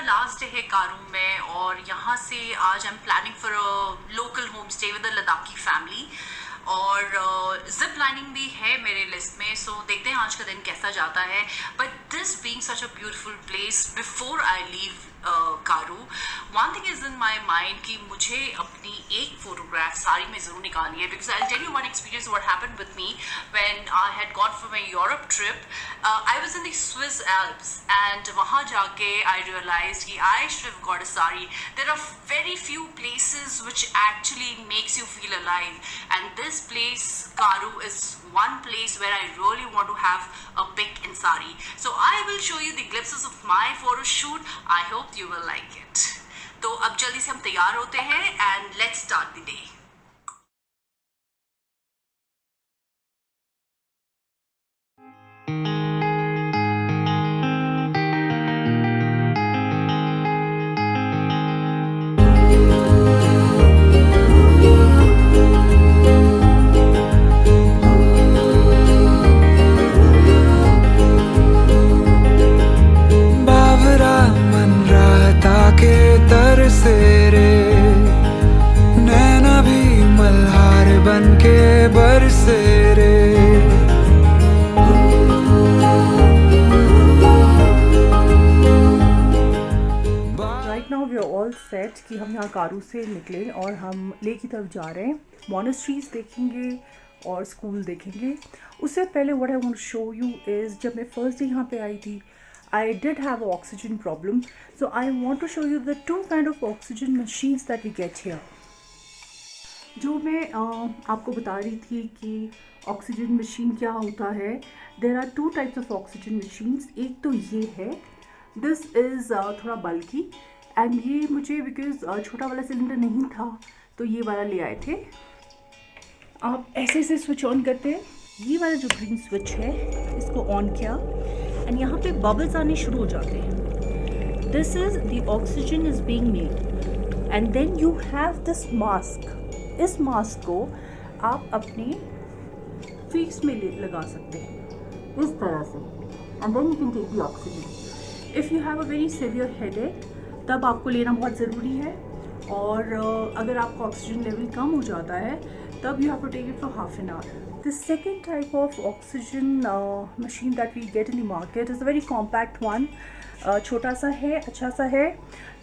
Last day है कारू में और यहाँ से आज I am planning for a local home stay with a Ladakhi family और जिप लाइनिंग भी है मेरे लिस्ट में। सो देखते हैं आज का दिन कैसा जाता है। But this being such a beautiful place, before I leave Karu, one thing is in my mind कि मुझे अपनी एक फोटोग्राफ सारी में ज़रूर निकाली है। Because I tell you one experience what happened with me when I had got for my Europe trip. I was in the Swiss Alps and वहाँ जाके आई रियलाइज कि I should have got a sari. There are very few places which actually makes you feel alive, and this place Karu is one place where I really want to have a pic in sari. So I will show you the glimpses of my photo shoot. I hope you will like it. तो अब जल्दी से हम तैयार होते हैं and let's start the day. Set कि हम यहाँ कारू से निकले और हम ले की तरफ जा रहे हैं। मोनेस्ट्रीज देखेंगे और स्कूल देखेंगे। उससे पहले what I want to show you is, जब मैं फर्स्ट डे यहाँ पे आई थी I did have oxygen problem, so I want to show you the two kind of oxygen machines that we get here. जो मैं आपको बता रही थी कि ऑक्सीजन मशीन क्या होता है, there are two types of oxygen machines. एक तो ये है, दिस इज़ थोड़ा बल्कि, एंड ये मुझे बिकॉज छोटा वाला सिलेंडर नहीं था तो ये वाला ले आए थे। आप ऐसे ऐसे स्विच ऑन करते हैं, ये वाला जो ग्रीन स्विच है इसको ऑन किया एंड यहाँ पे बबल्स आने शुरू हो जाते हैं। This is the oxygen is being made and then you have this mask. इस मास्क को आप अपने फेस में लगा सकते हैं इस तरह से, and then you can take the oxygen. If you have a very severe headache तब आपको लेना बहुत ज़रूरी है, और अगर आपका ऑक्सीजन लेवल कम हो जाता है तब you have to take it for half an hour. The second type of oxygen machine that we get in the market is a very compact one. छोटा सा है, अच्छा सा है,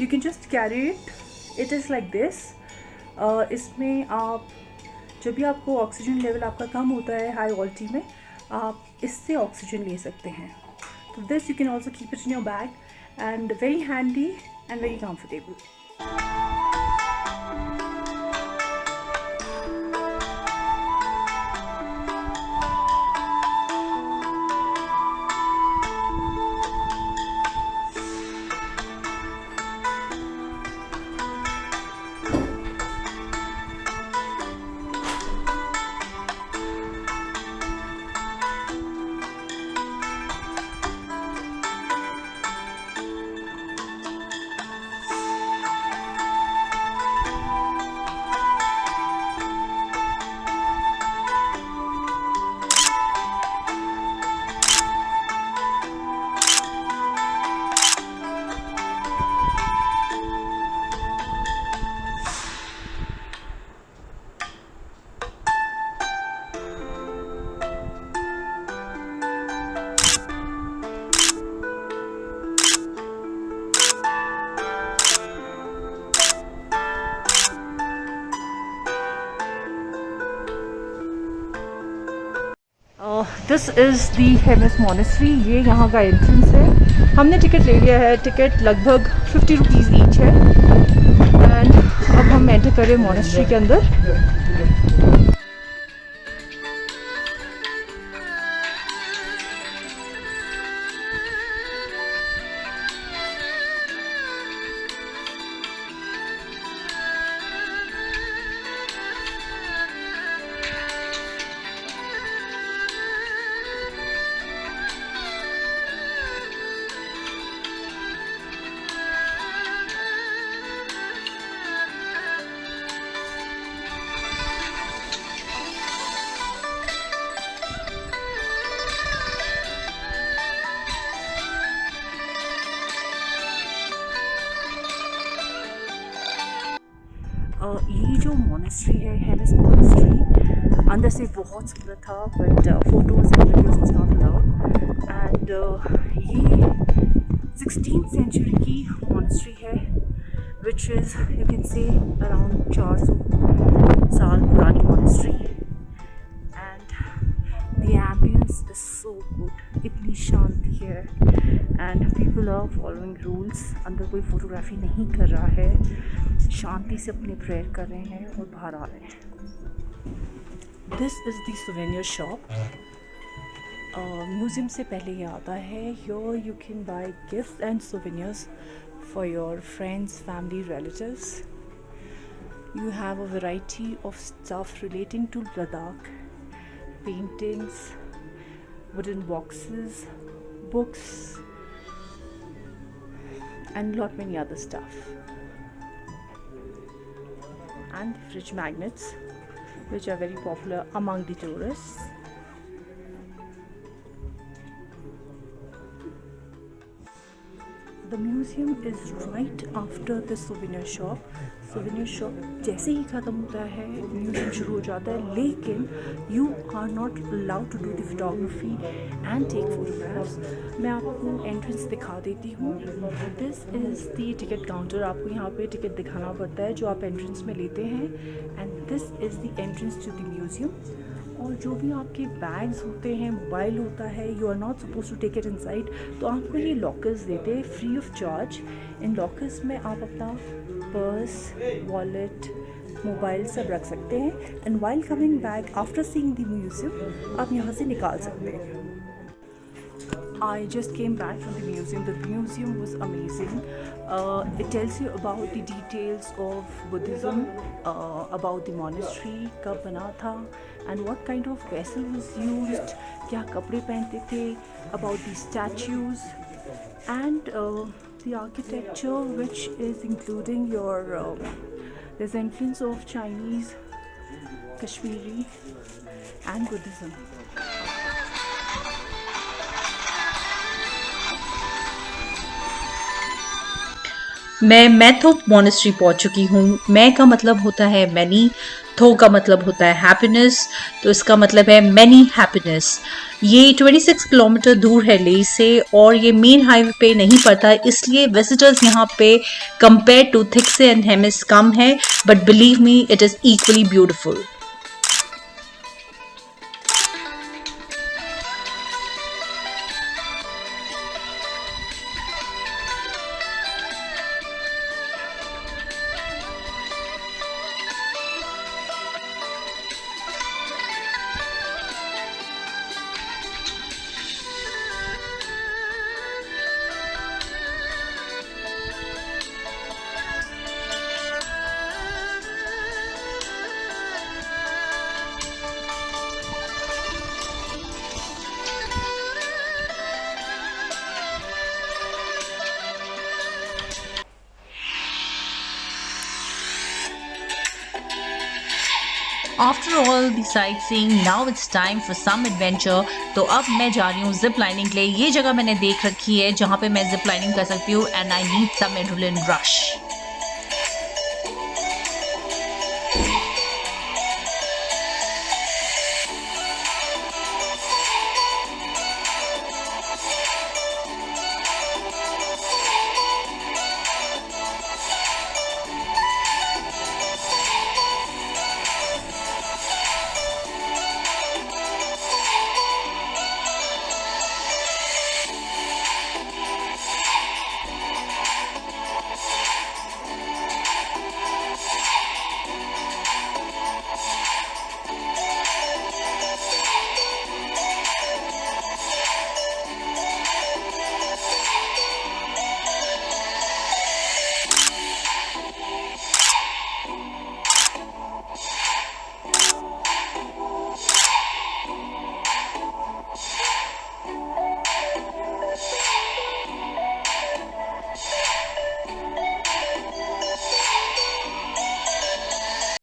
you can just carry it, it is like this. इसमें आप जब भी आपको ऑक्सीजन लेवल आपका कम होता है हाई ऑल्टी में, आप इससे ऑक्सीजन ले सकते हैं। तो this you can also keep it in your bag and very handy and very comfortable. This is the Hemis monastery. ये यहाँ का एंट्रेंस है। हमने टिकट ले लिया है, टिकट लगभग 50 रुपीज़ ईच है। एंड अब हम एंटर करें मोनेस्ट्री के अंदर। ये जो मोनेस्ट्री है हेमिस मोनेस्ट्री अंदर से बहुत सुंदर था but photos and videos was not allowed and ये 16th सेंचुरी की मोनेस्ट्री है which is you can say around 400 साल पुरानी monastery and the ambience is so good, इतनी शांति है and people are following rules. अंदर कोई फोटोग्राफी नहीं कर रहा है, शांति से अपने प्रेयर कर रहे हैं और बाहर आ रहे हैं। This is the souvenir shop. Museum से ये ये आता है your you can buy gift and souvenirs for your friends, family, relatives. You have a variety of stuff relating to Ladakh, paintings, wooden boxes, books and lot many other stuff, and fridge magnets which are very popular among the tourists. The museum is right after the souvenir shop. souvenir shop जैसे ही ख़त्म होता है museum शुरू हो जाता है, लेकिन you are not allowed to do the photography and take photographs. मैं आपको एंट्रेंस दिखा देती हूँ। This is the ticket counter. आपको यहाँ पे टिकट दिखाना पड़ता है जो आप एंट्रेंस में लेते हैं and this is the entrance to the museum. और जो भी आपके बैग्स होते हैं, मोबाइल होता है, you are not suppose to take it inside, तो आपको ये लॉकर्स देते हैं फ्री ऑफ चार्ज। इन लॉकर्स में आप अपना पर्स, वॉलेट, मोबाइल सब रख सकते हैं and while coming back after seeing the museum आप यहाँ से निकाल सकते हैं। I just came back from the museum. The museum was amazing. It tells you about the details of Buddhism, about the monastery, कब बना था, and what kind of vessel was used, क्या कपड़े पहनते थे, about the statues, and the architecture, which is including your there's influence of Chinese, Kashmiri, and Buddhism. मैं मैथोप monastery पहुंच चुकी हूँ। मैं का मतलब होता है मैनी, थो का मतलब होता है हैप्पीनेस, तो इसका मतलब है मैनी हैप्पीनेस। ये 26 किलोमीटर दूर है लेह से और ये मेन हाईवे पे नहीं पड़ता, इसलिए विजिटर्स यहाँ पे compare to Thiksey and Hemis कम है, but believe me it is equally beautiful. After all the sightseeing, now it's time for some adventure. तो अब मैं जा रही हूँ जिप लाइनिंग के लिए। ये जगह मैंने देख रखी है जहाँ पे मैं जिप लाइनिंग कर सकती हूँ and I need some adrenaline rush.